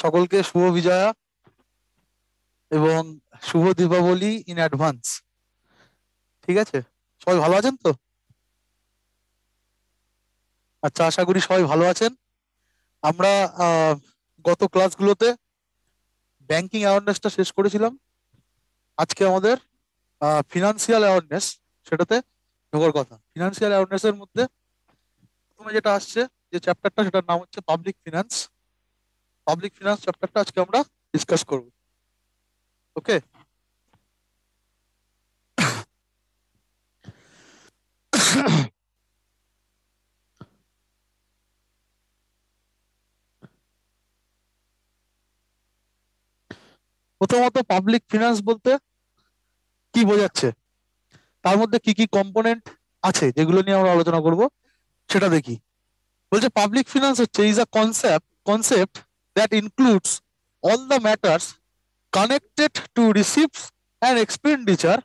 সকলকে শুভ বিজয়া এবং শুভ Deepavali in advance. ঠিক আছে, সবাই ভালো আছেন তো? আচ্ছা, আশা করি সবাই ভালো আছেন। আমরা গত ক্লাসগুলোতে ব্যাংকিং অ্যাওয়ারনেসটা শেষ করেছিলাম। আজকে আমাদের ফিনান্সিয়াল অ্যাওয়ারনেস, সেটাতে ঢোকার কথা। ফিনান্সিয়াল অ্যাওয়ারনেস এর মধ্যে প্রথমে যেটা আসছে, যে চ্যাপ্টারটা, সেটার নাম হচ্ছে পাবলিক ফিনান্স। পাবলিক ফিনান্স চ্যাপ্টারটা আজকে আমরা ডিসকাস করব। ওকে। প্রথমত পাবলিক ফিনান্স বলতে কি বোঝাচ্ছে, তার মধ্যে কি কি কম্পোনেন্ট আছে যেগুলো নিয়ে আমরা আলোচনা করব সেটা দেখি। বলছে পাবলিক ফিনান্স হচ্ছে is a concept that includes all the matters connected to receipts and expenditure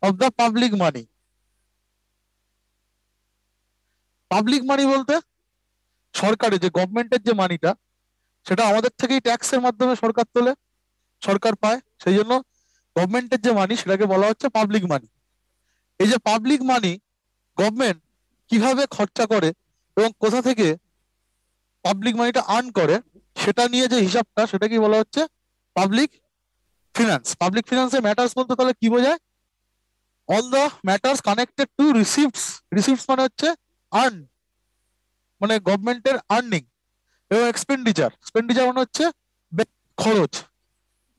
of the public money. Public মানি বলতে সরকারের যে গভর্নমেন্টের যে মানিটা, সেটা আমাদের থেকেই ট্যাক্সের মাধ্যমে সরকার তোলে, সরকার পায়। সেই জন্য গভর্নমেন্টের যে মানি সেটাকে বলা হচ্ছে পাবলিক মানি। এই যে পাবলিক মানি গভর্নমেন্ট কিভাবে খরচা করে এবং কোথা থেকে পাবলিক মানিটা আর্ন করে, সেটা নিয়ে যে হিসাবটা, সেটা কি বলা হচ্ছে পাবলিক ফিনান্স। পাবলিক ফিনান্সের ম্যাটার্স বলতে তাহলে কি বোঝায়? All the matters connected to receipts. Receipts মানে হচ্ছে আর্ন, মানে গভর্নমেন্টের আর্নিং, এবং এক্সপেন্ডিচার। এক্সপেন্ডিচার মানে হচ্ছে খরচ।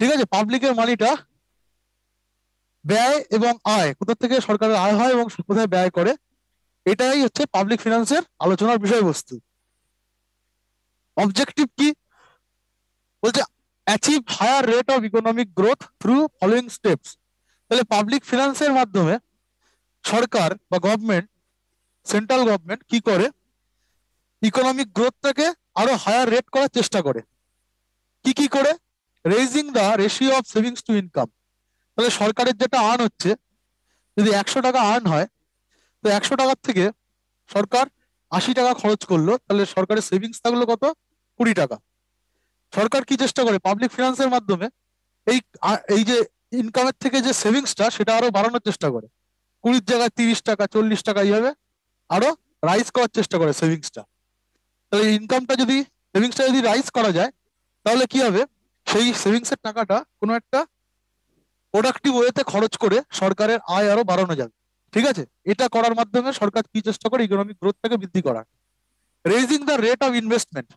ঠিক আছে, পাবলিকের মানিটা ব্যয় এবং আয়, কোথা থেকে সরকারের আয় হয় এবং কোথায় ব্যয় করে, এটাই হচ্ছে পাবলিক ফিনান্সের আলোচনার বিষয়বস্তু। অবজেক্টিভ কি বলছে? Achieve higher rate of economic growth through following steps. তাহলে পাবলিক ফিনান্সের মাধ্যমে সরকার বা গভর্নমেন্ট, সেন্ট্রাল গভর্নমেন্ট কি করে? ইকোনমিক গ্রোথটাকে আরো হায়ার রেট করার চেষ্টা করে। কি কি করে? Raising the ratio of savings two income. তাহলে সরকারের যেটা আর্ন হচ্ছে, যদি 100 টাকা আর্ন হয়, তো 100 টাকার থেকে সরকার 80 টাকা খরচ করলো, তাহলে সরকারের সেভিংস থাকলো কত? 20 টাকা। সরকার কি চেষ্টা করে? পাবলিক ফিনান্সের মাধ্যমে এই এই যে ইনকামের থেকে যে সেভিংসটা, সেটা আরো বাড়ানোর চেষ্টা করে। 20-র জায়গায় 30 টাকা, 40 টাকা, এইভাবে আরো রাইজ করার চেষ্টা করে সেভিংসটা। তাহলে ইনকামটা যদি, সেভিংসটা যদি রাইজ করা যায়, তাহলে কি হবে? সেই সেভিংসের টাকাটা কোনো একটা প্রোডাক্টিভ ওয়েতে খরচ করে সরকারের আয় আরো বাড়ানো যাবে। ঠিক আছে, এটা করার মাধ্যমে সরকার কি চেষ্টা করে? ইকোনমিক গ্রোথটাকে বৃদ্ধি করা। Raising the rate of investment,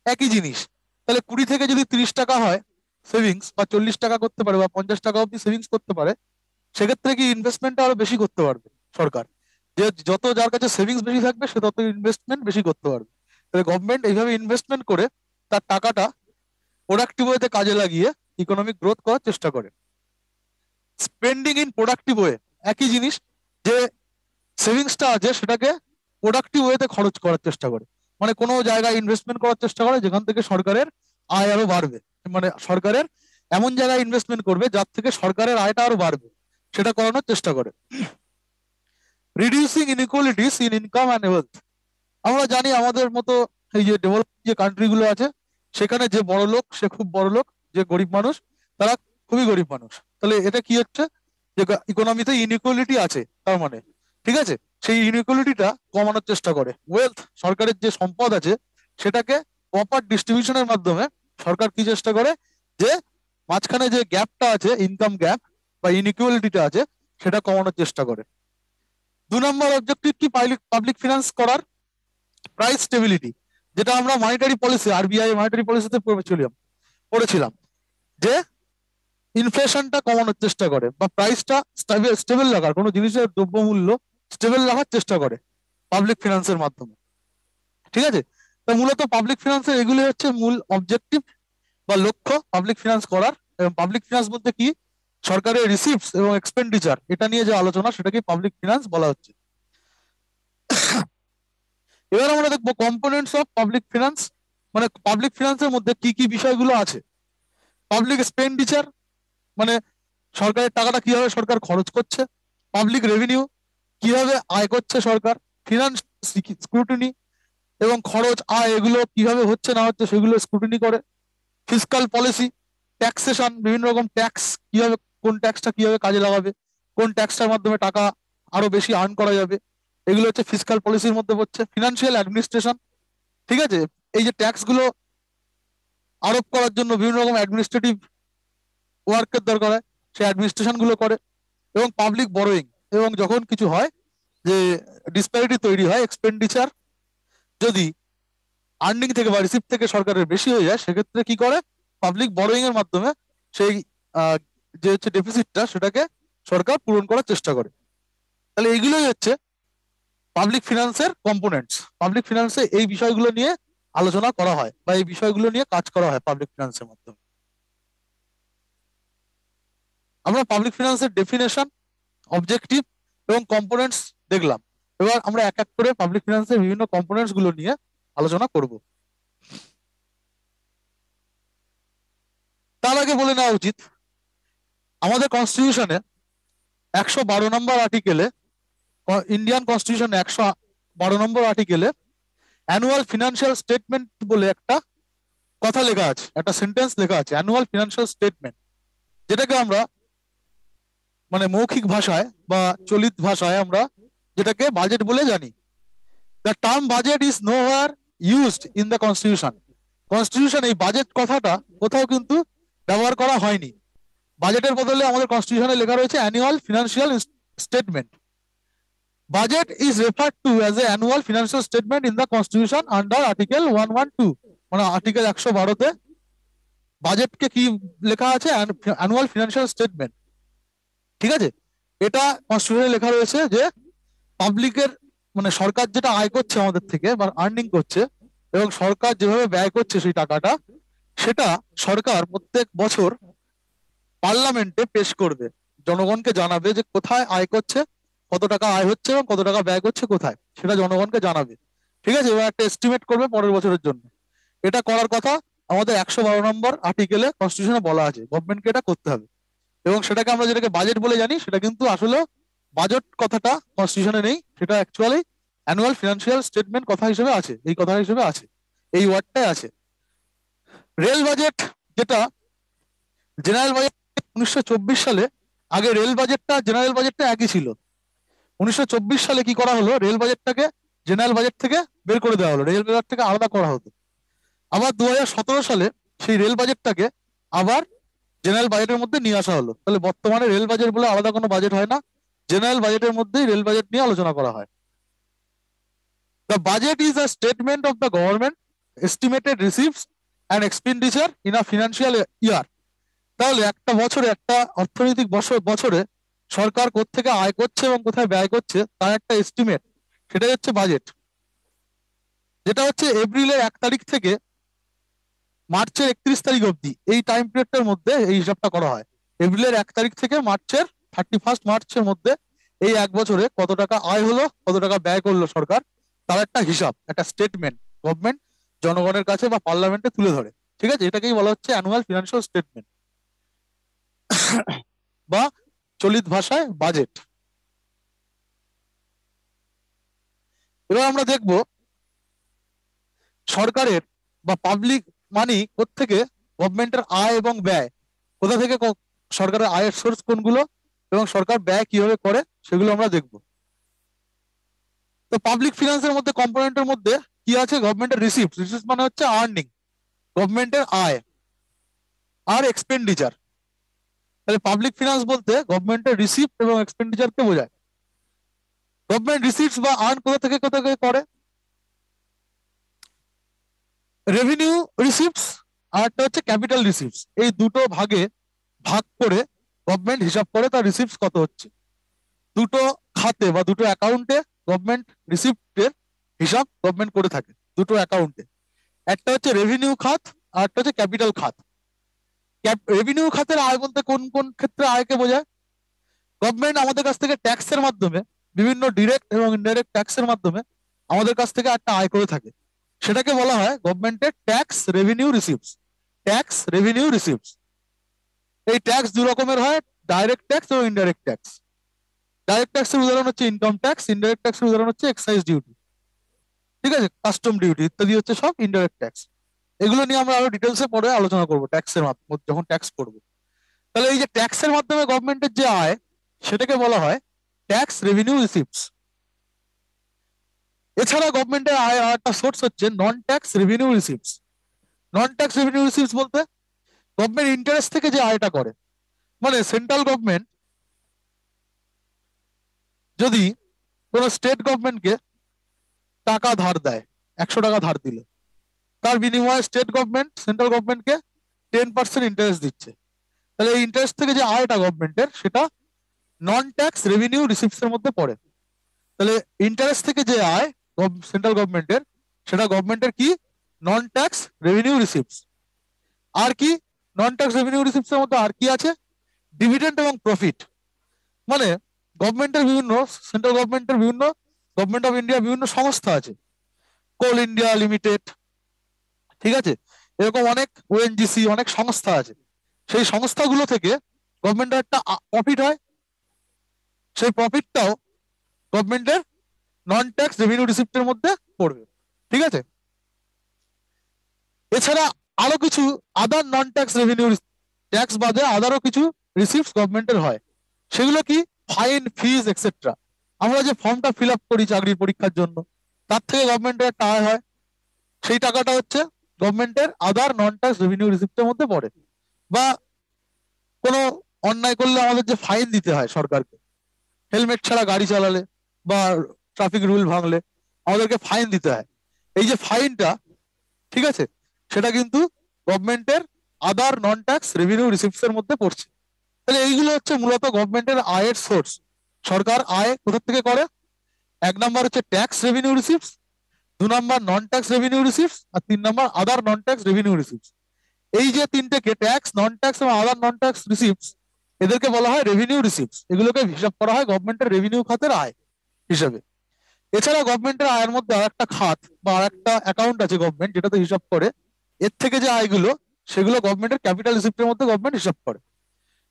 একই জিনিস। তাহলে 20 থেকে যদি 30 টাকা হয় সেভিংস, বা 40 টাকা করতে পারে, বা 50 টাকা অব্দি সেভিংস করতে পারে, সেক্ষেত্রে কি ইনভেস্টমেন্টটা আরো বেশি করতে পারবে সরকার। যে যত যার কাছে সেভিংস বেশি থাকবে, সে তত ইনভেস্টমেন্ট বেশি করতে পারবে। তাহলে গভর্নমেন্ট এইভাবে ইনভেস্টমেন্ট করে তার টাকাটা প্রোডাক্টিভ ওয়েতে কাজে লাগিয়ে ইকোনমিক গ্রোথ করার চেষ্টা করে। স্পেন্ডিং ইন প্রোডাক্টিভ ওয়ে, একই জিনিস, যে সেভিংসটা আছে সেটাকে প্রোডাক্টিভ ওয়েতে খরচ করার চেষ্টা করে। মানে কোনো জায়গায় ইনভেস্টমেন্ট করার চেষ্টা করে যেখান থেকে সরকারের আয় আরো বাড়বে। মানে সরকারের এমন জায়গায় ইনভেস্টমেন্ট করবে যার থেকে সরকারের আয়টা আরো বাড়বে, সেটা করানোর চেষ্টা করে। Reducing inequalities in income and wealth. আমরা জানি আমাদের মতো এই যে ডেভেলপ যে কান্ট্রি গুলো আছে, সেখানে যে বড় লোক সে খুব বড় লোক, যে গরিব মানুষ তারা খুবই গরিব মানুষ। তাহলে এটা কি হচ্ছে? যে ইকোনমিতে ইনইকুয়ালিটি আছে, তার মানে, ঠিক আছে, সেই ইনইকুয়ালিটিটা কমানোর চেষ্টা করে। ওয়েলথ, সরকারের যে সম্পদ আছে সেটাকে প্রপার ডিস্ট্রিবিউশনের মাধ্যমে সরকার কি চেষ্টা করে? যে মাঝখানে যে গ্যাপটা আছে, ইনকাম গ্যাপ বা ইনইকুয়ালিটিটা আছে, সেটা কমানোর চেষ্টা করে। 2 নম্বর অবজেক্টিভ কি পাবলিক ফিনান্স করার? প্রাইস স্টেবিলিটি, যেটা আমরা মনিটারি পলিসি, আরবিআই মনিটারি পলিসিতে পড়েছিলাম, যে ইনফ্লেশনটা কমানোর চেষ্টা করে বা প্রাইসটা স্টেবল রাখার, কোনো জিনিসের দ্রব্যমূল্য স্টেবল রাখার চেষ্টা করে পাবলিক ফিনান্সের মাধ্যমে। ঠিক আছে, তো মূলত পাবলিক ফিনান্সের এগুলি হচ্ছে মূল অবজেক্টিভ বা লক্ষ্য পাবলিক ফিনান্স করার। এবং পাবলিক ফিনান্স বলতে কি? সরকারের রিসিপ্টস এবং এক্সপেন্ডিচার, এটা নিয়ে যে আলোচনা, সেটাকে পাবলিক ফিনান্স বলা হচ্ছে। এবার আমরা দেখবো কম্পোনেন্টস অফ পাবলিক ফিনান্স, মানে পাবলিক ফিনান্সের মধ্যে কি কি বিষয়গুলো আছে। পাবলিক এক্সপেন্ডিচার, মানে সরকারের টাকাটা কিভাবে সরকার খরচ করছে। পাবলিক রেভিনিউ, কিভাবে আয় করছে সরকার। ফিনান্স স্ক্রুটিনি, এবং খরচ আয় এগুলো কিভাবে হচ্ছে না হচ্ছে সেগুলো স্ক্রুটিনি করে। ফিসকাল পলিসি, ট্যাক্সেশন, বিভিন্ন রকম ট্যাক্স কিভাবে, কোন ট্যাক্সটা কিভাবে কাজে লাগাবে, কোন ট্যাক্সটার মাধ্যমে টাকা আরো বেশি আর্ন করা যাবে, এগুলো হচ্ছে ফিসকাল পলিসির মধ্যে পড়ছে। ফিনান্সিয়াল অ্যাডমিনিস্ট্রেশন, ঠিক আছে, এই যে ট্যাক্স গুলো আরোপ করার জন্য বিভিন্ন রকম অ্যাডমিনিস্ট্রেটিভ ওয়ার্কের দরকার হয়, সেই অ্যাডমিনিস্ট্রেশন গুলো করে। এবং পাবলিক বরোয়িং, এবং যখন কিছু হয় যে ডিসপ্যারিটি তৈরি হয়, এক্সপেন্ডিচার যদি আর্নিং থেকে বা রিসিভ থেকে সরকারের বেশি হয়ে যায়, সেক্ষেত্রে কি করে, পাবলিক বরোয়িং এর মাধ্যমে সেই যে হচ্ছে ডেফিসিটটা, সেটাকে সরকার পূরণ করার চেষ্টা করে। তাহলে এইগুলোই হচ্ছে পাবলিক ফিনান্সের কম্পোনেন্টস। পাবলিক ফিনান্সে এই বিষয়গুলো নিয়ে আলোচনা করা হয় বা এই বিষয়গুলো নিয়ে কাজ করা হয় পাবলিক ফিনান্সের মাধ্যমে। আমরা পাবলিক ফিনান্সের ডেফিনেশন, অবজেক্টিভ এবং কম্পোনেন্টস দেখলাম। এবার আমরা এক এক করে পাবলিক ফিনান্সের বিভিন্ন কম্পোনেন্টস গুলো নিয়ে আলোচনা করব। তার আগে বলে নেওয়া উচিত, আমাদের কনস্টিটিউশনে 112 নম্বর আর্টিকেলে, ইন্ডিয়ান কনস্টিটিউশন 112 নম্বর আর্টিকেলে অ্যানুয়াল ফিনান্সিয়াল স্টেটমেন্ট বলে একটা কথা লেখা আছে, একটা সেন্টেন্স লেখা আছে, অ্যানুয়াল ফিনান্সিয়াল স্টেটমেন্ট, যেটাকে আমরা মানে মৌখিক ভাষায় বা চলিত ভাষায় আমরা যেটাকে বাজেট বলে জানি। The term budget is nowhere used in the constitution. Constitution এই বাজেট কথাটা কোথাও কিন্তু ব্যবহার করা হয়নি। বাজেটের বদলে আমাদের কনস্টিটিউশনে লেখা রয়েছে annual financial statement. Budget is referred to as a annual financial statement in the constitution under article 112, মানে আর্টিকেল 112-তে বাজেটকে কি লেখা আছে, অ্যানুয়াল ফিনান্সিয়াল স্টেটমেন্ট। ঠিক আছে, এটা কনস্টিটিউশনে লেখা রয়েছে যে পাবলিকের মানে সরকার যেটা আয় করছে আমাদের থেকে বা আর্নিং করছে, এবং সরকার যেভাবে ব্যয় করছে সেই টাকাটা, সেটা সরকার প্রত্যেক বছর পার্লামেন্টে পেশ করবে, জনগণকে জানাবে যে কোথায় আয় করছে, কত টাকা আয় হচ্ছে এবং কত টাকা ব্যয় করছে কোথায়, সেটা জনগণকে জানাবে। ঠিক আছে, এবার একটা এস্টিমেট করবে পরের বছরের জন্য। এটা করার কথা আমাদের 112 নম্বর আর্টিকেলে কনস্টিটিউশনে বলা আছে, গভর্নমেন্টকে এটা করতে হবে। এবং সেটাকে আমরা যেটাকে বাজেট বলে জানি, সেটা কিন্তু আসলে বাজেট কথাটা কনস্টিটিউশনে নেই, সেটা অ্যাকচুয়ালি অ্যানুয়াল ফিনান্সিয়াল স্টেটমেন্ট কথা হিসেবে আছে, এই কথা হিসেবে আছে, এই ওয়ার্ডটাই আছে। রেল বাজেট, যেটা জেনারেল বাজেট 1924 সালে, আগে রেল বাজেটটা জেনারেল বাজেটটা একই ছিল। 1924 সালে কি করা হলো, রেল বাজেটটাকে জেনারেল বাজেট থেকে বের করে দেওয়া হলো, রেল বাজেট থেকে আলাদা করা হতো। আবার 2017 সালে সেই রেল বাজেটটাকে আবার জেনারেল বাজেটের মধ্যে নিয়ে আসা হলো। তাহলে বর্তমানে রেল বাজেট বলে আলাদা কোনো বাজেট হয় না, জেনারেল বাজেটের মধ্যেই রেল বাজেট নিয়ে আলোচনা করা হয়। The budget is a statement of the government estimated receives and expenditure in a financial year. তাহলে একটা বছরে, একটা অর্থনৈতিক বছরে সরকার কোত্থেকে আয় করছে এবং কোথায় ব্যয় করছে তার একটা এস্টিমেট, সেটাই হচ্ছে বাজেট। যেটা হচ্ছে এপ্রিলের 1 তারিখ থেকে মার্চের 31 তারিখ অবধি, এই টাইম পিরিয়ডটার মধ্যে এই হিসাবটা করা হয়। এপ্রিলের 1 তারিখ থেকে মার্চের 31 মার্চের মধ্যে এই এক বছরে কত টাকা আয় হলো, কত টাকা ব্যয় করলো সরকার, তার একটা হিসাব, একটা স্টেটমেন্ট গভর্নমেন্ট জনগণের কাছে বা পার্লামেন্টে তুলে ধরে। ঠিক আছে, এটাকেই বলা হচ্ছে অ্যানুয়াল ফিনান্সিয়াল স্টেটমেন্ট বা চলিত ভাষায় বাজেট। এবার আমরা দেখব সরকারের বা পাবলিক মানি কোত্থেকে, গভর্নমেন্টের আয় এবং ব্যয় কোথা থেকে, সরকারের আয়ের সোর্স কোনগুলো এবং সরকার ব্যয় কিভাবে করে, সেগুলো আমরা দেখব। তো পাবলিক ফিনান্সের মধ্যে কম্পোনেন্টের মধ্যে কি আছে, গভর্নমেন্টের রিসিপ্ট, রিসিপ্ট মানে হচ্ছে আর্নিং, গভর্নমেন্টের আয় আর এক্সপেন্ডিচার। তাহলে পাবলিক ফিনান্স বলতে গভর্নমেন্টের রিসিপ্ট এবং এক্সপেন্ডিচারকে বোঝায়। গভর্নমেন্ট রিসিপ্টস বা আর্ন কোথা থেকে করে, রেভিনিউ রিসিপ্টস আর একটা হচ্ছে ক্যাপিটাল রিসিপ্টস, এই দুটো ভাগে ভাগ করে গভর্নমেন্ট হিসাব করে তার রিসিপ্টস কত হচ্ছে। দুটো খাতে বা দুটো অ্যাকাউন্টে গভর্নমেন্ট রিসিপ্টের হিসাব গভর্নমেন্ট করে থাকে, দুটো অ্যাকাউন্টে। একটা হচ্ছে রেভিনিউ খাত আর একটা হচ্ছে ক্যাপিটাল খাত। রেভিনিউ খাতের আয় বলতে কোন কোন ক্ষেত্রে আয়কে বোঝায়, গভর্নমেন্ট আমাদের কাছ থেকে ট্যাক্সের মাধ্যমে, বিভিন্ন ডিরেক্ট এবং ইনডাইরেক্ট ট্যাক্সের মাধ্যমে আমাদের কাছ থেকে একটা আয় করে থাকে, সেটাকে বলা হয় গভর্নমেন্টের tax revenue receipts. Tax revenue receipts, এই ট্যাক্স দু রকমের হয়, ডাইরেক্ট ট্যাক্স এবং ইনডাইরেক্ট ট্যাক্স। ডাইরেক্ট ট্যাক্সের উদাহরণ হচ্ছে ইনকাম ট্যাক্স, ইনডাইরেক্ট ট্যাক্সের উদাহরণ হচ্ছে এক্সাইজ ডিউটি, ঠিক আছে, কাস্টম ডিউটি ইত্যাদি হচ্ছে সব ইনডাইরেক্ট ট্যাক্স। এগুলো নিয়ে আমরা আরো ডিটেলসে পরে আলোচনা করবো ট্যাক্সের মাধ্যমে, যখন ট্যাক্স করবো। তাহলে এই যে ট্যাক্সের মাধ্যমে গভর্নমেন্টের যে আয়, সেটাকে বলা হয় ট্যাক্স রেভিনিউ রিসিপ্টস। এছাড়া গভর্নমেন্টের আয় একটা সোর্স হচ্ছে নন ট্যাক্স রেভিনিউ রিসিপ্টস। নন ট্যাক্স রেভিনিউ রিসিপ্টস বলতে গভর্নমেন্ট ইন্টারেস্ট থেকে যে আয়টা করে, মানে সেন্ট্রাল গভর্নমেন্ট যদি কোনো স্টেট গভর্নমেন্টকে টাকা ধার দেয়, 100 টাকা ধার দিলে, তার বিনিময়ে স্টেট গভর্নমেন্ট সেন্ট্রাল গভর্নমেন্টকে 10% ইন্টারেস্ট দিচ্ছে। তাহলে এই ইন্টারেস্ট থেকে যে আয়টা গভর্নমেন্টের, সেটা নন ট্যাক্স রেভিনিউ রিসিপ্টস এর মধ্যে পড়ে। তাহলে ইন্টারেস্ট থেকে যে আয় সেন্ট্রাল গভর্নমেন্টের, সেটা গভর্নমেন্টের কি, নন ট্যাক্স রেভিনিউ রিসিপ্টস। আর কি নন ট্যাক্স রেভিনিউ রিসিপ্টস এর মধ্যে আর কি আছে, ডিভিডেন্ড এবং প্রফিট। মানে গভর্নমেন্টের বিভিন্ন, সেন্ট্রাল গভর্নমেন্টের বিভিন্ন, গভর্নমেন্ট অফ ইন্ডিয়া বিভিন্ন সংস্থা আছে, কোল ইন্ডিয়া লিমিটেড, ঠিক আছে, এরকম অনেক ওএনজিসি, অনেক সংস্থা আছে। সেই সংস্থাগুলো থেকে গভর্নমেন্টের একটা প্রফিট হয়, সেই প্রফিটটাও গভর্নমেন্টের নন ট্যাক্স রেভিনিউ রিসিপ্টের মধ্যে পড়বে, ঠিক আছে। এছাড়া আরো কিছু আদার নন ট্যাক্স রেভিনিউ, ট্যাক্স বাদে আদারও কিছু রিসিপ্টস গভর্নমেন্টের হয়। সেগুলো কি, ফাইন, ফিজ এক্সেট্রা। আমরা যে ফর্মটা ফিল আপ করি চাকরির পরীক্ষার জন্য, তার থেকে গভর্নমেন্টের একটা আয় হয়, সেই টাকাটা হচ্ছে গভর্নমেন্টের আদার নন ট্যাক্স রেভিনিউ রিসিপ্টের মধ্যে পড়ে। বা কোনো অন্যায় করলে আমাদের যে ফাইন দিতে হয় সরকারকে, হেলমেট ছাড়া গাড়ি চালালে বা ট্রাফিক রুল ভাঙলে আমাদেরকে ফাইন দিতে হয়। এই যে ফাইনটা, ঠিক আছে, সেটা কিন্তু গভর্নমেন্টের আদার নন ট্যাক্স রেভিনিউ রিসিপ্টস এর মধ্যে পড়ছে। তাহলে এইগুলো হচ্ছে মূলত গভর্নমেন্টের আয়ের সোর্স। সরকার আয় কোথা থেকে করে, 1 নম্বর হচ্ছে ট্যাক্স রেভিনিউ রিসিপ্টস, 2 নম্বর নন ট্যাক্স রেভিনিউ রিসিপ্টস, আর 3 নম্বর আদার নন ট্যাক্স রেভিনিউ রিসিপ্টস। এই যে তিনটেকে, ট্যাক্স, নন ট্যাক্স এবং আদার নন ট্যাক্স রিসিপ্টস, এদেরকে বলা হয় রেভিনিউ রিসিপ্টস। এগুলোকে হিসাব করা হয় গভর্নমেন্টের রেভিনিউ খাতের আয় হিসাবে। এছাড়া গভর্নমেন্টের আয়ের মধ্যে আর একটা খাত বা আর একটা অ্যাকাউন্ট আছে গভর্নমেন্ট, যেটাতে হিসাব করে এর থেকে যে আয়গুলো, সেগুলো গভর্নমেন্টের ক্যাপিটাল রিসিপ্টের মধ্যে গভর্নমেন্ট হিসাব করে।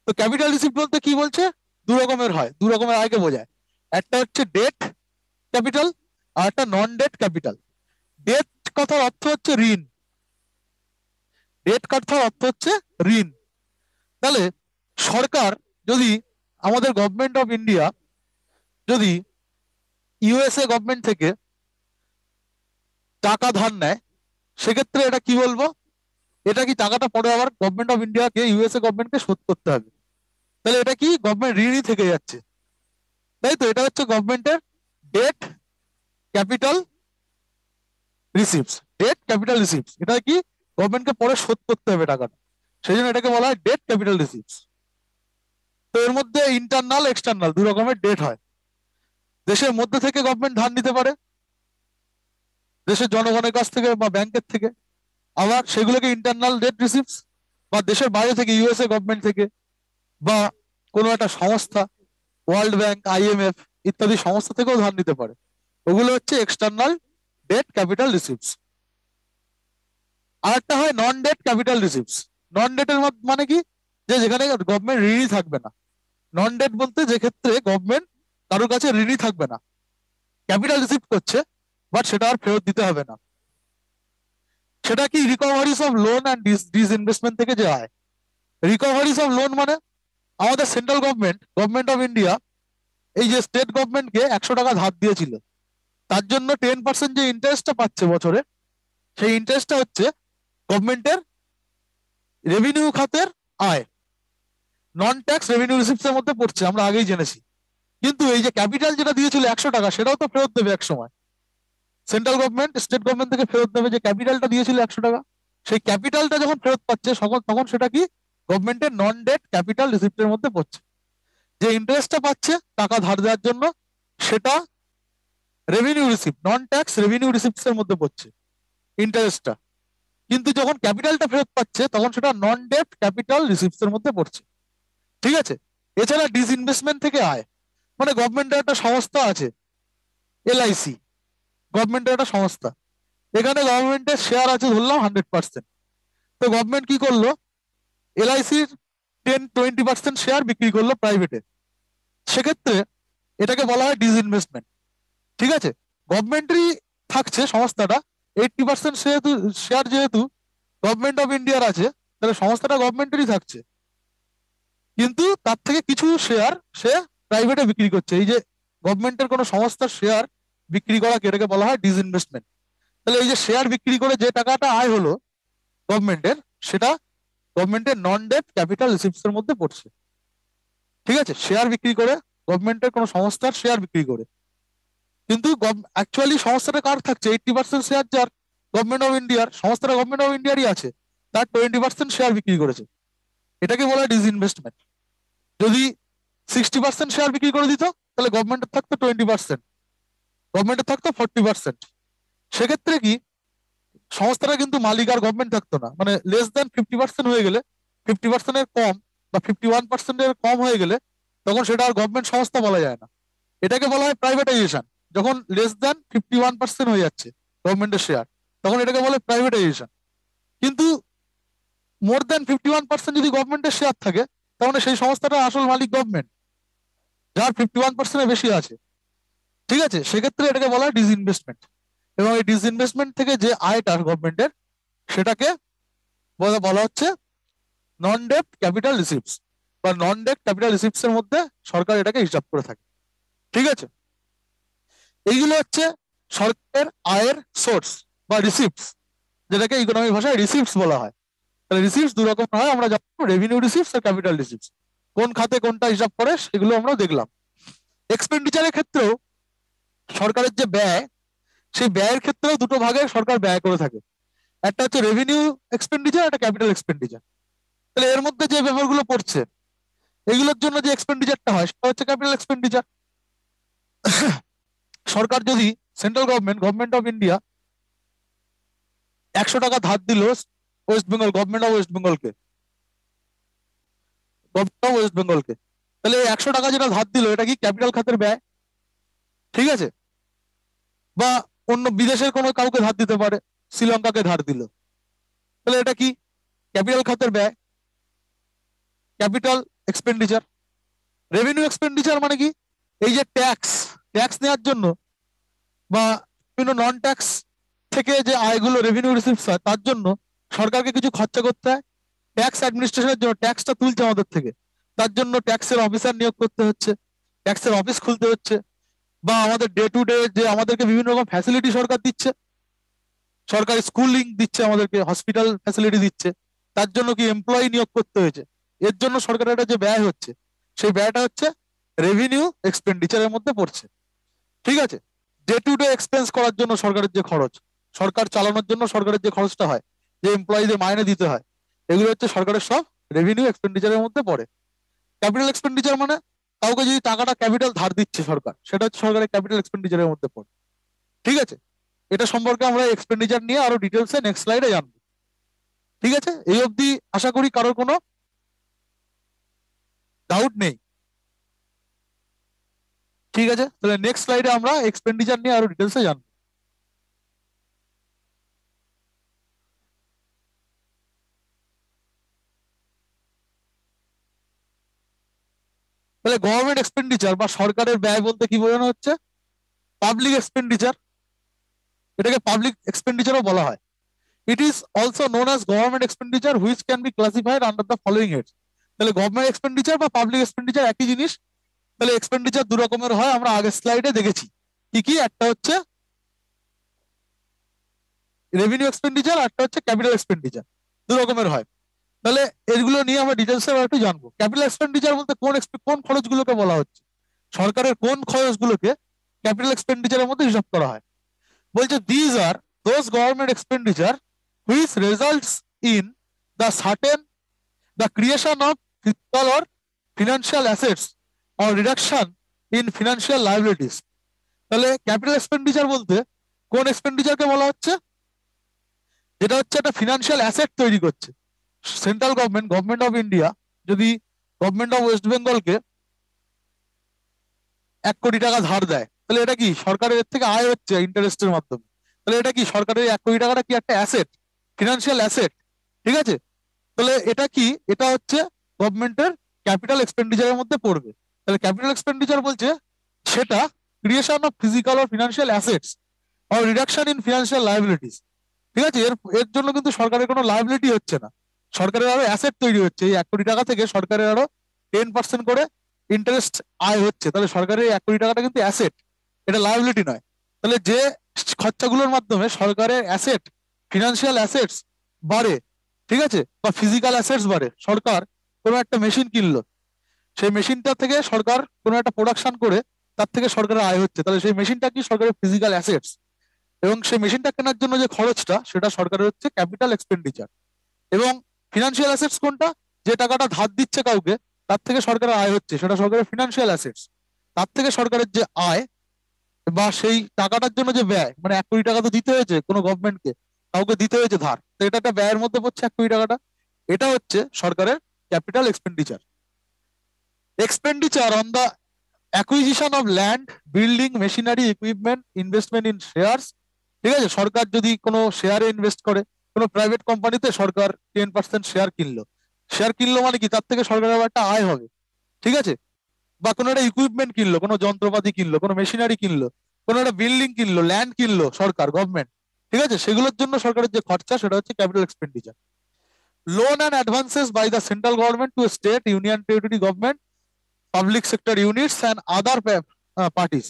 তো ক্যাপিটাল রিসিপ্ট বলতে কি বলছে, দু রকমের হয়, দু রকমের আয়কে বোঝায়। একটা হচ্ছে ডেট ক্যাপিটাল, আর একটা নন ডেট ক্যাপিটাল। ডেট কথার অর্থ হচ্ছে ঋণ, ডেট কথার অর্থ হচ্ছে ঋণ। তাহলে সরকার যদি, আমাদের গভর্নমেন্ট অফ ইন্ডিয়া যদি ইউএসএ গভর্নমেন্ট থেকে টাকা ধার নেয়, সেক্ষেত্রে এটা কি বলবো, এটা কি টাকাটা পরে আবার গভর্নমেন্ট অফ ইন্ডিয়াকে, ইউএসএ গভর্নমেন্টকে শোধ করতে হবে। তাহলে এটা কি, গভর্নমেন্ট ঋণই থেকে যাচ্ছে, তাই তো। এটা হচ্ছে গভর্নমেন্টের debt capital receipts, debt capital receipts. এটা কি, গভর্নমেন্টকে পরে শোধ করতে হবে টাকাটা, সেই জন্য এটাকে বলা হয় ডেট ক্যাপিটাল রিসিপ্টস। তো এর মধ্যে ইন্টারনাল, এক্সটার্নাল দু রকমের ডেট হয়। দেশের মধ্যে থেকে গভর্নমেন্ট ধার নিতে পারে, দেশের জনগণের কাছ থেকে বা ব্যাংকের থেকে, আবার সেগুলোকে ইন্টারনাল ডেট রিসিপ্টস। বা দেশের বাইরে থেকে, ইউএসএ গভর্নমেন্ট থেকে বা কোনো একটা সংস্থা, ওয়ার্ল্ড ব্যাংক, আইএমএফ ইত্যাদি সংস্থা থেকেও ধার নিতে পারে, ওগুলো হচ্ছে এক্সটার্নাল ডেট ক্যাপিটাল রিসিপ্টস। আর একটা হয় নন ডেট ক্যাপিটাল রিসিপ্টস। নন ডেটের মানে কি, যে যেখানে গভর্নমেন্ট ঋণই থাকবে না। নন ডেট বলতে যে ক্ষেত্রে গভর্নমেন্ট কারোর কাছে ঋণই থাকবে না, ক্যাপিটাল রিসিপ্ট করছে, বাট সেটা আর ফেরত দিতে হবে না। সেটা কি, recoveries of loan and disinvestment থেকে যে আয়। রিকভারিজ অফ লোন মানে আমাদের central government, government of India, এই যে স্টেট গভর্নমেন্টকে 100 টাকা ধার দিয়েছিল, তার জন্য 10% যে ইন্টারেস্টটা পাচ্ছে বছরে, সেই ইন্টারেস্টটা হচ্ছে গভর্নমেন্টের রেভিনিউ খাতের আয়, নন ট্যাক্স রেভিনিউ রিসিপ্টস এর মধ্যে পড়ছে, আমরা আগেই জেনেছি। কিন্তু এই যে ক্যাপিটাল যেটা দিয়েছিল 100 টাকা, সেটাও তো ফেরত দেবে এক সময়। সেন্ট্রাল গভর্নমেন্ট স্টেট গভর্নমেন্ট থেকে ফেরত দেবে যে ক্যাপিটালটা দিয়েছিল 100 টাকা। সেই ক্যাপিটালটা যখন ফেরত পাচ্ছে, তখন সেটা কি, গভর্নমেন্টের নন ডেট ক্যাপিটাল রিসিপ্টের মধ্যে পড়ছে। যে ইন্টারেস্টটা পাচ্ছে টাকা ধার দেওয়ার জন্য, সেটা রেভিনিউ রিসিপ্ট, নন ট্যাক্স রেভিনিউ রিসিপ্টস এর মধ্যে পড়ছে ইন্টারেস্টটা। কিন্তু যখন ক্যাপিটালটা ফেরত পাচ্ছে, তখন সেটা নন ডেট ক্যাপিটাল রিসিপ্টস এর মধ্যে পড়ছে, ঠিক আছে। এছাড়া ডিসইনভেস্টমেন্ট থেকে আয়, মানে গভর্নমেন্টের একটা সংস্থা আছে, এলআইসি, গভর্নমেন্টের একটা সংস্থা, এখানে গভর্নমেন্টের শেয়ার আছে ধরলাম 100%। তো গভর্নমেন্ট কি করলো, এলআইসির 10-20% শেয়ার বিক্রি করলো প্রাইভেটে। সেক্ষেত্রে এটাকে বলা হয় ডিসইনভেস্টমেন্ট, ঠিক আছে। গভর্নমেন্টেরই থাকছে সংস্থাটা, 80% শেয়ার যেহেতু গভর্নমেন্ট অফ ইন্ডিয়ার আছে, তাহলে সংস্থাটা গভর্নমেন্টেরই থাকছে, কিন্তু তার থেকে কিছু শেয়ার সে প্রাইভেটে বিক্রি করছে। এই যে গভর্নমেন্টের কোনো সংস্থার শেয়ার বিক্রি করা, এটাকে বলা হয় ডিসইনভেস্টমেন্ট। তাহলে এই যে শেয়ার বিক্রি করে যে টাকাটা আয় হলো গভর্নমেন্টের, সেটা গভর্নমেন্টের নন ডেট ক্যাপিটাল রিসিপ্টস এর মধ্যে পড়ছে। ঠিক আছে, শেয়ার বিক্রি করে, গভর্নমেন্টের কোনো সংস্থার শেয়ার বিক্রি করে, কিন্তু অ্যাকচুয়ালি সংস্থাটা কার থাকছে? 80% শেয়ার যার, গভর্নমেন্ট অফ ইন্ডিয়ার। সংস্থাটা গভর্নমেন্ট অফ ইন্ডিয়ারই আছে, তার 20% শেয়ার বিক্রি করেছে, এটাকে বলা হয় ডিসইনভেস্টমেন্ট। যদি 60% শেয়ার বিক্রি করে দিত, তাহলে গভর্নমেন্টের থাকতো 20%, গভর্নমেন্টের থাকতো 40%। সেক্ষেত্রে কি সংস্থাটা কিন্তু মালিক আর গভর্নমেন্ট থাকতো না, মানে লেস দেন 50% হয়ে গেলে, 50%-এর কম বা 51%-এর কম হয়ে গেলে, তখন সেটা আর গভর্নমেন্ট সংস্থা বলা যায় না, এটাকে বলা হয় প্রাইভেটাইজেশন। যখন লেস দেন 51% হয়ে যাচ্ছে গভর্নমেন্টের শেয়ার, তখন এটাকে বলে প্রাইভেটাইজেশন। কিন্তু মোর দেন 51% যদি গভর্নমেন্টের শেয়ার থাকে, তাহলে সেই সংস্থাটা আসল মালিক গভর্নমেন্ট, যার 51%-এর বেশি আছে। ঠিক আছে, সেক্ষেত্রে এটাকে বলা হয় ডিসইনভেস্টমেন্ট। এবং এই ডিসইনভেস্টমেন্ট থেকে যে আয়টা গভর্নমেন্টের, সেটাকে বলা হচ্ছে নন ডেট ক্যাপিটাল রিসিপ্টস, বা নন ডেট ক্যাপিটাল রিসিপ্টস এর মধ্যে সরকার এটাকে হিসাব করে থাকে। ঠিক আছে, এইগুলো হচ্ছে সরকারের আয়ের সোর্স বা রিসিপ্টস, যেটাকে ইকোনমিক ভাষায় রিসিপ্টস বলা হয়। তাহলে রিসিপ্টস দু রকম হয়, আমরা জানবো রেভিনিউ রিসিপ্টস আর ক্যাপিটাল রিসিপ্টস। কোন খাতে কোনটা হিসাব করে সেগুলো আমরা দেখলাম। এক্সপেন্ডিচারের ক্ষেত্রেও সরকারের যে ব্যয়, সেই ব্যয়ের ক্ষেত্রেও দুটো ভাগে সরকার ব্যয় করে থাকে, একটা হচ্ছে রেভিনিউ এক্সপেন্ডিচার, একটা ক্যাপিটাল এক্সপেন্ডিচার। তাহলে এর মধ্যে যে ব্যাপারগুলো পড়ছে, এগুলোর জন্য যে এক্সপেন্ডিচারটা হয় সেটা হচ্ছে ক্যাপিটাল এক্সপেন্ডিচার। সরকার যদি, central government, government of India 100 টাকা ধার দিল West Bengal, government of West বেঙ্গলকে, গভর্নমেন্ট অফ ওয়েস্ট বেঙ্গলকে, তাহলে 100 টাকা যেটা ধার দিল, এটা কি ক্যাপিটাল খাতের ব্যয়? ঠিক আছে, বা অন্য বিদেশের কোনো কাউকে ধার দিতে পারে, শ্রীলঙ্কাকে ধার দিল, তাহলে এটা কি ক্যাপিটাল খাতের ব্যয়, ক্যাপিটাল এক্সপেন্ডিচার। রেভিনিউ এক্সপেন্ডিচার মানে কি? এই যে ট্যাক্স, ট্যাক্স নেওয়ার জন্য বা বিভিন্ন নন ট্যাক্স থেকে যে আয়গুলো রেভিনিউ রিসিভস হয়, তার জন্য সরকারকে কিছু খরচা করতে হয়। ট্যাক্স অ্যাডমিনিস্ট্রেশনের জন্য, ট্যাক্সটা তুলছে আমাদের থেকে, তার জন্য ট্যাক্সের অফিসার নিয়োগ করতে হচ্ছে, ট্যাক্সের অফিস খুলতে হচ্ছে, বা আমাদের ডে টু ডে যে আমাদেরকে বিভিন্ন রকম ফ্যাসিলিটি সরকার দিচ্ছে, সরকার স্কুলিং দিচ্ছে আমাদেরকে, হসপিটাল ফ্যাসিলিটি দিচ্ছে, তার জন্য কি এমপ্লয়ি নিয়োগ করতে হয়েছে, এর জন্য সরকারের একটা যে ব্যয় হচ্ছে, সেই ব্যয়টা হচ্ছে রেভিনিউ এক্সপেন্ডিচারের মধ্যে পড়ছে। ঠিক আছে, ডে টু ডে এক্সপেন্স করার জন্য সরকারের যে খরচ, সরকার চালানোর জন্য সরকারের যে খরচটা হয়, যে এমপ্লয়ীদের মাইনে দিতে হয়, এগুলো হচ্ছে সরকারের সব রেভিনিউ এক্সপেন্ডিচারের মধ্যে পড়ে। ক্যাপিটাল এক্সপেন্ডিচার মানে কাউকে যদি টাকাটা ক্যাপিটাল ধার দিচ্ছে সরকার, সেটা হচ্ছে সরকারের ক্যাপিটাল এক্সপেন্ডিচারের মধ্যে পড়ে। ঠিক আছে, এটা সম্পর্কে আমরা এক্সপেন্ডিচার নিয়ে আরো ডিটেলসে নেক্সট স্লাইডে জানবো। ঠিক আছে, এই অবধি আশা করি কারোর কোনো ডাউট নেই। ঠিক আছে, তাহলে নেক্সট স্লাইডে আমরা এক্সপেন্ডিচার নিয়ে আরো ডিটেলসে জানবো। তাহলে গভর্নমেন্ট এক্সপেন্ডিচার বা সরকারের ব্যয় বলতে কি বোঝানো হচ্ছে? পাবলিক এক্সপেন্ডিচার, এটাকে পাবলিক এক্সপেন্ডিচারও বলা হয়। It is also known as government expenditure which can be classified under the following heads. তাহলে গভর্নমেন্ট এক্সপেন্ডিচার বা পাবলিক এক্সপেন্ডিচার একই জিনিস। তাহলে এক্সপেন্ডিচার দু রকমের হয়, আমরা আগের স্লাইডে দেখেছি কি কি। একটা হচ্ছে রেভিনিউ এক্সপেন্ডিচার, একটা হচ্ছে ক্যাপিটাল এক্সপেন্ডিচার, দু রকমের হয়। তাহলে এগুলো নিয়ে আমরা ডিটেলসে একটু জানবো। ক্যাপিটাল এক্সপেন্ডিচার বলতে কোন খরচগুলোকে বলা হচ্ছে, সরকারের কোন খরচগুলোকে ক্যাপিটাল এক্সপেন্ডিচারের মধ্যে হিসাব করা হয়। বলছে these are those government expenditure which results in the certain the creation of physical or financial assets or reduction in financial liabilities. তাহলে ক্যাপিটাল এক্সপেন্ডিচার বলতে কোন এক্সপেন্ডিচারকে বলা হচ্ছে? যেটা হচ্ছে একটা ফিনান্সিয়াল অ্যাসেট তৈরি করছে। Central government, government of India যদি গভর্নমেন্ট অফ ওয়েস্ট বেঙ্গলকে 1 কোটি টাকা ধার দেয়, তাহলে এটা কি সরকারের এর থেকে আয় হচ্ছে ইন্টারেস্টের মাধ্যমে। তাহলে এটা কি সরকারের 1 কোটি টাকাটা কি একটা অ্যাসেট, ফিনান্সিয়াল অ্যাসেট। ঠিক আছে, তাহলে এটা কি, এটা হচ্ছে গভর্নমেন্টের ক্যাপিটাল এক্সপেন্ডিচারের মধ্যে পড়বে। তাহলে ক্যাপিটাল এক্সপেন্ডিচার বলছে সেটা creation of physical or financial assets or reduction in financial liabilities, ঠিক আছে, এর এর জন্য কিন্তু সরকারের কোনো লায়াবিলিটি হচ্ছে না, সরকারের আরো অ্যাসেট তৈরি হচ্ছে। এই 1 কোটি টাকা থেকে সরকারের আরো 10% করে ইন্টারেস্ট আয় হচ্ছে। তাহলে সরকারের এই 1 কোটি টাকাটা কিন্তু অ্যাসেট, এটা লায়াবিলিটি নয়। তাহলে যে খরচাগুলোর মাধ্যমে সরকারের অ্যাসেট, ফিনান্সিয়াল অ্যাসেটস বাড়ে, ঠিক আছে, বা ফিজিক্যাল অ্যাসেটস বাড়ে, সরকার কোনো একটা মেশিন কিনলো, সেই মেশিনটা থেকে সরকার কোনো একটা প্রোডাকশন করে তার থেকে সরকারের আয় হচ্ছে, তাহলে সেই মেশিনটা কি সরকারের ফিজিক্যাল অ্যাসেটস। এবং সেই মেশিনটা কেনার জন্য যে খরচটা সেটা সরকারের হচ্ছে ক্যাপিটাল এক্সপেন্ডিচার। এবং ফিনান্সিয়াল অ্যাসেটস কোনটা, যে টাকাটা ধার দিচ্ছে কাউকে তার থেকে সরকারের আয় হচ্ছে, সেটা সরকারের ফিনান্সিয়াল অ্যাসেটস। তার থেকে সরকারের যে আয় বা সেই টাকাটার জন্য যে ব্যয়, মানে 1 কোটি টাকা তো দিতে হয়েছে কোনো গভর্নমেন্টকে, কাউকে দিতে হয়েছে ধার, তো এটা একটা ব্যয়ের মধ্যে পড়ছে 1 কোটি টাকাটা। এটা হচ্ছে সরকারের capital expenditure. Expenditure on the acquisition of land, building, machinery, equipment, investment in shares. ঠিক আছে, সরকার যদি কোনো শেয়ারে ইনভেস্ট করে, কোনো প্রাইভেট কোম্পানিতে সরকার 10% শেয়ার কিনলো, শেয়ার কিনলো মানে কি, তার থেকে সরকারের আবার একটা আয় হবে। ঠিক আছে, বা কোনো একটা ইকুইপমেন্ট কিনলো, কোনো যন্ত্রপাতি কিনলো, কোনো মেশিনারি কিনলো, কোনো একটা বিল্ডিং কিনলো, ল্যান্ড কিনলো সরকার, গভর্নমেন্ট, ঠিক আছে, সেগুলোর জন্য সরকারের যে খরচা সেটা হচ্ছে capital expenditure. Loan and advances by the central government to state, union territory government, public sector units and other parties.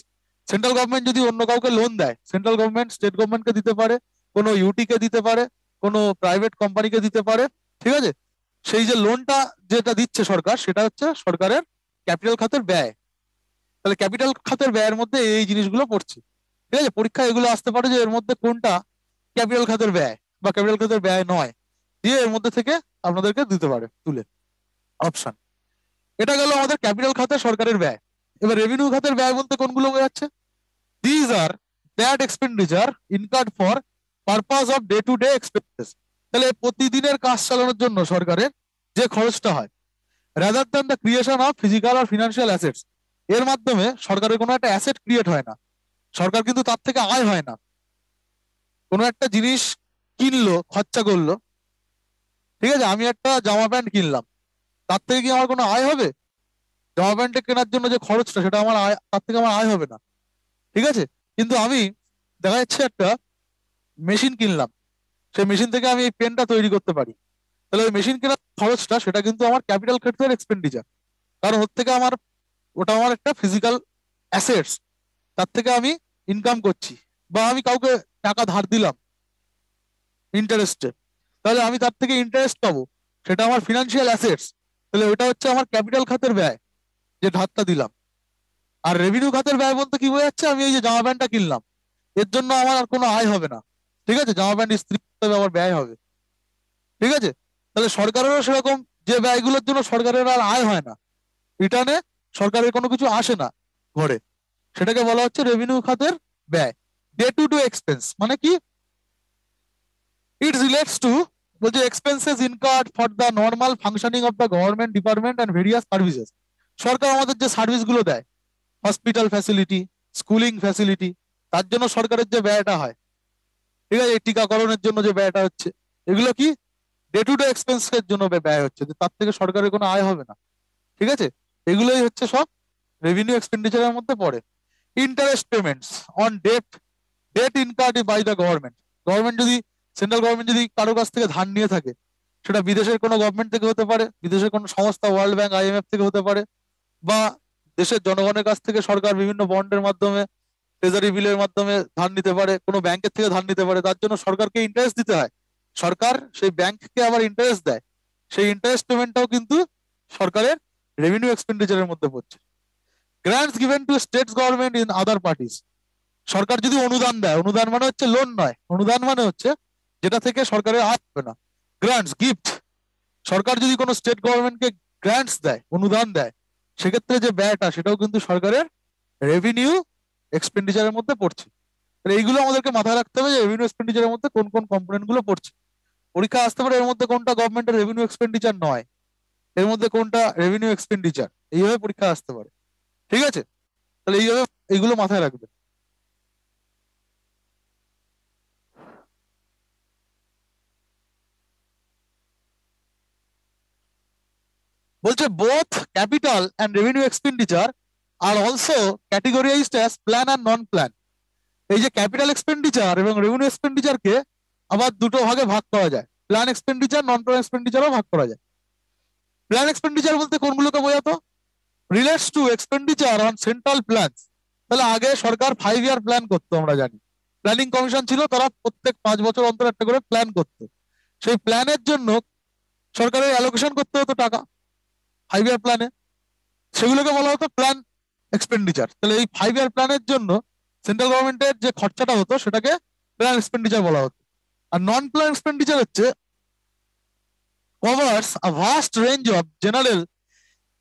Central government যদি অন্য কাউকে লোন দেয়, সেন্ট্রাল গভর্নমেন্ট স্টেট গভর্নমেন্টকে দিতে পারে, কোনো ইউটি কে দিতে পারে, কোনো প্রাইভেট কোম্পানিকে দিতে পারে। ঠিক আছে, সেই যে লোনটা যেটা দিচ্ছে সরকার, সেটা হচ্ছে সরকারের ক্যাপিটাল খাতের ব্যয়। তাহলে ক্যাপিটাল খাতের ব্যয়ের মধ্যে এই জিনিসগুলো পড়ছে। ঠিক আছে, পরীক্ষায় এগুলো আসতে পারে যে এর মধ্যে কোনটা ক্যাপিটাল খাতের ব্যয় বা ক্যাপিটাল খাতের ব্যয় নয়, দিয়ে এর মধ্যে থেকে আপনাদেরকে দিতে পারে তুলে অপশন। এটা গেল আমাদের ক্যাপিটাল খাতে সরকারের ব্যয়। এবার রেভিনিউ খাতের ব্যয় বলতে কোনগুলো বোঝাচ্ছে? These are that expenditure incurred for purpose of day to day expenses. তাহলে প্রতিদিনের কাজ চালানোর জন্য সরকারের যে খরচটা হয়, rather than the creation of physical or financial assets. এর মাধ্যমে সরকারের কোনো একটা অ্যাসেট ক্রিয়েট হয় না, সরকার কিন্তু তার থেকে আয় হয় না। কোনো একটা জিনিস কিনলো, খরচা করলো, ঠিক আছে, আমি একটা জামা প্যান্ট কিনলাম, তার থেকে কি আমার কোনো আয় হবে? জামা প্যান্টটা কেনার জন্য যে খরচটা, সেটা আমার আয়, তার থেকে আমার আয় হবে না। ঠিক আছে, কিন্তু আমি দেখা যাচ্ছে একটা মেশিন কিনলাম, সেই মেশিন থেকে আমি এই পেনটা তৈরি করতে পারি, তাহলে ওই মেশিন কেনার খরচটা সেটা কিন্তু আমার ক্যাপিটাল ক্ষেত্রের এক্সপেন্ডিচার। কারণ ওর থেকে আমার, ওটা আমার একটা ফিজিক্যাল অ্যাসেটস, তার থেকে আমি ইনকাম করছি। বা আমি কাউকে টাকা ধার দিলাম ইন্টারেস্টে, তাহলে আমি তার থেকে ইন্টারেস্ট পাবো, সেটা আমার ফিনান্সিয়াল অ্যাসেটস। তাহলে ওটা হচ্ছে আমার ক্যাপিটাল খাতের ব্যয়, যে ধারটা দিলাম। আর রেভিনিউ খাতের ব্যয় বলতে কি বোঝাচ্ছে? আমি এই যে জামা প্যান্টটা কিনলাম, এর জন্য আমার আর কোনো আয় হবে না। ঠিক আছে, জামা প্যান্ট ইস্ত্রি করতে হবে, আমার ব্যয় হবে। ঠিক আছে, তাহলে সরকারেরও সেরকম, যে ব্যয়গুলোর জন্য সরকারের আর আয় হয় না, রিটার্নে সরকারের কোনো কিছু আসে না ঘরে, সেটাকে বলা হচ্ছে রেভিনিউ খাতের ব্যয়। ডে টু ডে এক্সপেন্স মানে কি? ইট রিলেটস টু, বলছে expenses incurred for the normal functioning of the government department and various services. সরকার আমাদের যে সার্ভিস গুলো দেয়, হসপিটাল ফ্যাসিলিটি, স্কুলিং ফ্যাসিলিটি, তার জন্য সরকারের যে ব্যয়টা হয়, ঠিক আছে, এই টিকাকরণের জন্য যে ব্যয়টা হচ্ছে, এগুলো কি ডে টু ডে এক্সপেন্সের জন্য ব্যয় হচ্ছে, যে তার থেকে সরকারের কোনো আয় হবে না। ঠিক আছে, এগুলোই হচ্ছে সব রেভিনিউ এক্সপেন্ডিচারের মধ্যে পড়ে। Interest payments on debt, debt incurred by the government. Government যদি, সেন্ট্রাল গভর্নমেন্ট যদি কারো কাছ থেকে ধার নিয়ে থাকে, সেটা বিদেশের কোনো গভর্নমেন্ট থেকে হতে পারে, বিদেশের কোনো সংস্থা, ওয়ার্ল্ড ব্যাংক, আইএমএফ থেকে হতে পারে, বা দেশের জনগণের কাছ থেকে সরকার বিভিন্ন বন্ডের মাধ্যমে, ট্রেজারি বিলের মাধ্যমে ধার নিতে পারে, কোনো ব্যাংকের থেকে ধার নিতে পারে, তার জন্য সরকারকে ইন্টারেস্ট দিতে হয়। সরকার সেই ব্যাংককে আবার ইন্টারেস্ট দেয়, সেই ইন্টারেস্ট পেমেন্টটাও কিন্তু সরকারের রেভিনিউ এক্সপেন্ডিচারের মধ্যে পড়ছে। Grants given to states government in other parties. সরকার যদি অনুদান দেয়, অনুদান মানে হচ্ছে লোন নয়, অনুদান মানে হচ্ছে যেটা থেকে সরকারের আয় হবে না। গ্রান্টস, গিফট, সরকার যদি কোনো স্টেট গভর্নমেন্টকে গ্রান্টস দেয়, অনুদান দেয়, সেক্ষেত্রে যে ব্যয়টা, সেটাও কিন্তু সরকারের রেভিনিউ এক্সপেন্ডিচারের মধ্যে পড়ছে। এইগুলো আমাদেরকে মাথায় রাখতে হবে যে রেভিনিউ এক্সপেন্ডিচারের মধ্যে কোন কোন কম্পোনেন্ট গুলো পড়ছে। পরীক্ষা আসতে পারে এর মধ্যে কোনটা গভর্নমেন্টের রেভিনিউ এক্সপেন্ডিচার নয়, এর মধ্যে কোনটা রেভিনিউ এক্সপেন্ডিচার, এইভাবে পরীক্ষা আসতে পারে। ঠিক আছে, তাহলে এইভাবে এইগুলো মাথায় রাখবে। বলছে both capital and revenue expenditure are also categorised as plan and non plan. এই যে ক্যাপিটাল এক্সপেন্ডিচার এবং রেভিনিউ এক্সপেন্ডিচারকে আবার দুটো ভাগে ভাগ করা যায়, প্ল্যান এক্সপেন্ডিচার, নন প্ল্যান এক্সপেন্ডিচারও ভাগ করা যায়। প্ল্যান এক্সপেন্ডিচার বলতে কোনগুলোকে বোঝাতো? Relates to expenditure on central plans. তাহলে আগে সরকার 5 ইয়ার প্ল্যান করতো, আমরা জানি প্ল্যানিং কমিশন ছিল, তারা প্রত্যেক 5 বছর অন্তর একটা করে প্ল্যান করতো। সেই প্ল্যানের জন্য সরকারের অ্যালোকেশন করতে হতো টাকা 5 ইয়ার প্ল্যানে, সেগুলোকে বলা হতো প্ল্যান এক্সপেন্ডিচার। তাহলে এই 5 ইয়ার প্ল্যানের জন্য সেন্ট্রাল গভর্নমেন্টের যে খরচাটা হতো সেটাকে প্ল্যান এক্সপেন্ডিচার বলা হতো। আর নন প্ল্যান এক্সপেন্ডিচার হচ্ছে covers a vast range of general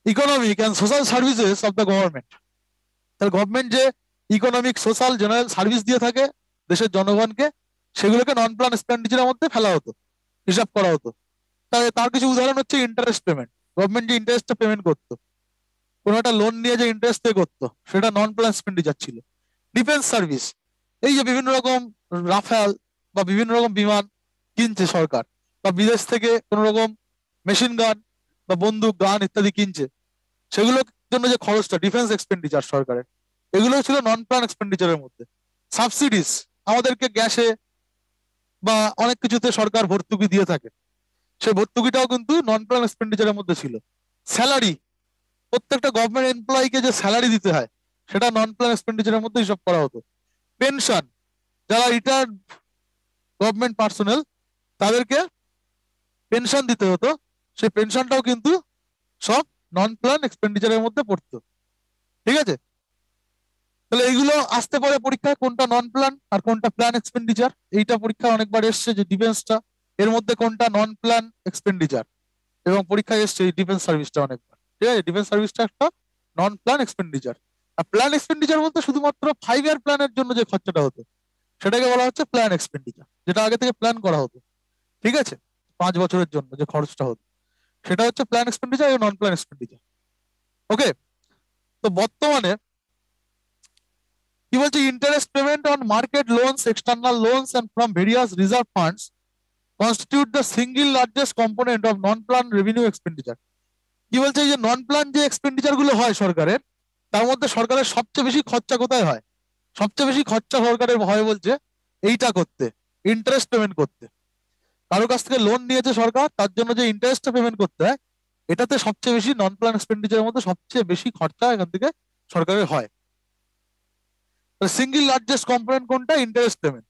economic and social services of the government. তাহলে গভর্নমেন্ট যে ইকোনমিক, সোশ্যাল, জেনারেল সার্ভিস দিয়ে থাকে দেশের জনগণকে, সেগুলোকে নন প্ল্যান এক্সপেন্ডিচারের মধ্যে ফেলা হতো, হিসাব করা হতো। তার কিছু উদাহরণ হচ্ছে ইন্টারেস্ট পেমেন্ট। গভর্নমেন্ট যে ইন্টারেস্টটা পেমেন্ট করতো, কোনো একটা লোন নিয়ে যে ইন্টারেস্ট পে করতো, সেটা নন প্ল্যান এক্সপেন্ডিচার ছিল। ডিফেন্স সার্ভিস, এই যে বিভিন্ন রকম রাফেল বা বিভিন্ন রকম বিমান কিনছে সরকার, বা বিদেশ থেকে কোন রকম মেশিন গান বা বন্দুক, গান ইত্যাদি কিনছে, সেগুলোর জন্য যে খরচটা, ডিফেন্স এক্সপেন্ডিচার সরকারের, এগুলো ছিল নন প্ল্যান এক্সপেন্ডিচারের মধ্যে। সাবসিডিস, আমাদেরকে গ্যাসে বা অনেক কিছুতে সরকার ভর্তুকি দিয়ে থাকে, সেই ভর্তুকিটাও কিন্তু নন প্ল্যান এক্সপেন্ডিচারের মধ্যে ছিল। স্যালারি, প্রত্যেকটা গভর্নমেন্ট এমপ্লয়িকে যে স্যালারি দিতে হয়, সেটা নন প্ল্যান এক্সপেন্ডিচারের মধ্যে হিসাব করা হতো। পেনশন, যারা রিটায়ার্ড গভর্নমেন্ট পার্সোনেল, তাদেরকে পেনশন দিতে হতো, সেই পেনশনটাও কিন্তু সব নন প্ল্যান এক্সপেন্ডিচারের মধ্যে পড়তো। ঠিক আছে? তাহলে এইগুলো আসতে পারে পরীক্ষায়, কোনটা নন প্ল্যান আর কোনটা প্ল্যান এক্সপেন্ডিচার। এইটা পরীক্ষায় অনেকবার এসছে যে ডিফেন্সটা, এর মধ্যে কোনটা নন প্ল্যান এক্সপেন্ডিচার, এবং পরীক্ষায় এসছে এই ডিফেন্স সার্ভিসটা অনেকবার। ঠিক আছে? ডিফেন্স সার্ভিসটা একটা নন প্ল্যান এক্সপেন্ডিচার। আর প্ল্যান এক্সপেন্ডিচার বলতে শুধুমাত্র 5 ইয়ার প্ল্যানের জন্য যে খরচাটা হতো, সেটাকে বলা হচ্ছে প্ল্যান এক্সপেন্ডিচার, যেটা আগে থেকে প্ল্যান করা হতো। ঠিক আছে? 5 বছরের জন্য যে খরচটা হতো, সেটা হচ্ছে প্ল্যান এক্সপেন্ডিচার এবং নন প্ল্যান এক্সপেন্ডিচার। ওকে, তো বর্তমানে কি বলছে, interest payment on market loans, external loans and from various reserve funds constitute the single largest component of non plan revenue expenditure. কি বলছে, এই যে নন প্ল্যান যে এক্সপেন্ডিচার গুলো হয় সরকারের, তার মধ্যে সরকারের সবচেয়ে বেশি খরচা কোথায় হয়? সবচেয়ে বেশি খরচা সরকারের হয় বলছে এইটা করতে, ইন্টারেস্ট পেমেন্ট করতে। কারো কাছ থেকে লোন নিয়েছে সরকার, তার জন্য যে ইন্টারেস্টটা পেমেন্ট করতে হয়, এটাতে সবচেয়ে বেশি, নন প্ল্যান এক্সপেন্ডিচারের মধ্যে সবচেয়ে বেশি খরচা এখান থেকে সরকারের হয়। সিঙ্গেল লার্জেস্ট কম্পোনেন্ট কোনটা? Interest payment.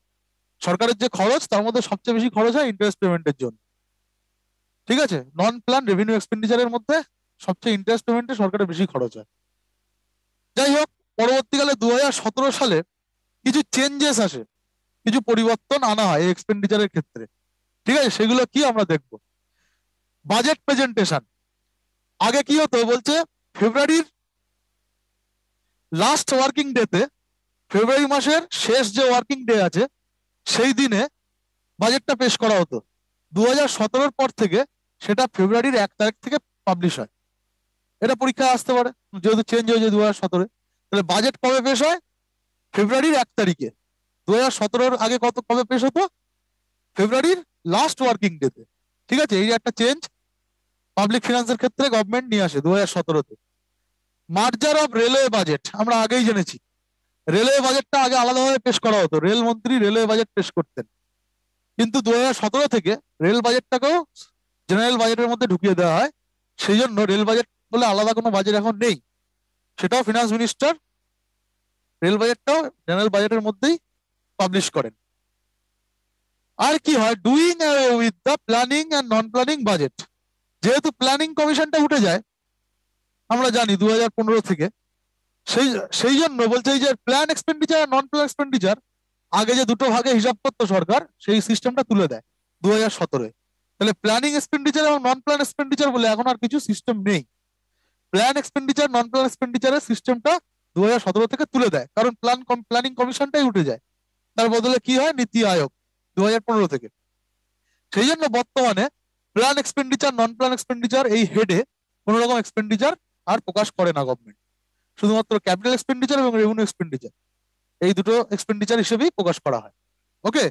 সরকারের যে খরচ, তার মধ্যে সবচেয়ে বেশি খরচ হয় ইন্টারেস্ট পেমেন্টের জন্য। ঠিক আছে? নন প্ল্যান রেভিনিউ এক্সপেন্ডিচারের মধ্যে সবচেয়ে ইন্টারেস্ট পেমেন্টে সরকারের বেশি খরচ হয়। যাই হোক, পরবর্তীকালে 2017 সালে কিছু চেঞ্জেস আসে, কিছু পরিবর্তন আনা হয় এই এক্সপেন্ডিচারের ক্ষেত্রে। ঠিক আছে? সেগুলো কি আমরা দেখব। বাজেট প্রেজেন্টেশন, আগে কি হতো বলছে, ফেব্রুয়ারির লাস্ট ওয়ার্কিং ডেতে, ফেব্রুয়ারি মাসের শেষ যে ওয়ার্কিং ডে আছে, সেই দিনে বাজেটটা পেশ করা হতো। 2017 পর থেকে সেটা ফেব্রুয়ারির 1 তারিখ থেকে পাবলিশ হয়। এটা পরীক্ষায় আসতে পারে, যেহেতু চেঞ্জ হয়েছে 2017। তাহলে বাজেট কবে পেশ হয়? ফেব্রুয়ারির 1 তারিখে। 2017 আগে কবে পেশ হতো? ফেব্রুয়ারির লাস্ট ওয়ার্কিং ডেতে। ঠিক আছে? এই একটা চেঞ্জ পাবলিক ফিনান্সের ক্ষেত্রে গভর্নমেন্ট নিয়ে আসে 2017-তে। মার্জার অফ রেলওয়ে বাজেট, আমরা আগেই জেনেছি রেলওয়ে বাজেটটা আগে আলাদাভাবে পেশ করা হতো, রেল মন্ত্রী রেলওয়ে বাজেট পেশ করতেন। কিন্তু 2017 থেকে রেল বাজেটটাকেও জেনারেল বাজেটের মধ্যে ঢুকিয়ে দেওয়া হয়। সেই জন্য রেল বাজেট বলে আলাদা কোনো বাজেট এখন নেই, সেটাও ফিনান্স মিনিস্টার রেল বাজেটটাও জেনারেল বাজেটের মধ্যেই পাবলিশ করেন। আর কি হয়, doing with the planning and non planning budget. যেহেতু প্ল্যানিং কমিশনটা উঠে যায়, আমরা জানি 2015 থেকে, সেই সেই জন্য বলছে এই যে প্ল্যান এক্সপেন্ডিচার আর নন প্ল্যান এক্সপেন্ডিচার, আগে যে দুটো ভাগে হিসাব করতো সরকার, সেই সিস্টেমটা তুলে দেয় 2017-এ। তাহলে প্ল্যানিং এক্সপেন্ডিচার এবং নন প্ল্যান এক্সপেন্ডিচার বলে এখন আর কিছু সিস্টেম নেই। প্ল্যান এক্সপেন্ডিচার, নন প্ল্যান এক্সপেন্ডিচারের সিস্টেমটা 2017 থেকে তুলে দেয়, কারণ প্ল্যানিং কমিশনটাই উঠে যায়। তার বদলে কি হয়, নীতি আয়োগ 2015 থেকে। সেই জন্য বর্তমানে plan expenditure, non plan expenditure এই হেডে কোন রকম এক্সপেন্ডিচার আর প্রকাশ করে না গভর্নমেন্ট। শুধুমাত্র ক্যাপিটাল এক্সপেন্ডিচার এবং রেভিনিউ এক্সপেন্ডিচার, এই দুটো এক্সপেন্ডিচার হিসেবেই প্রকাশ করা হয়। ওকে।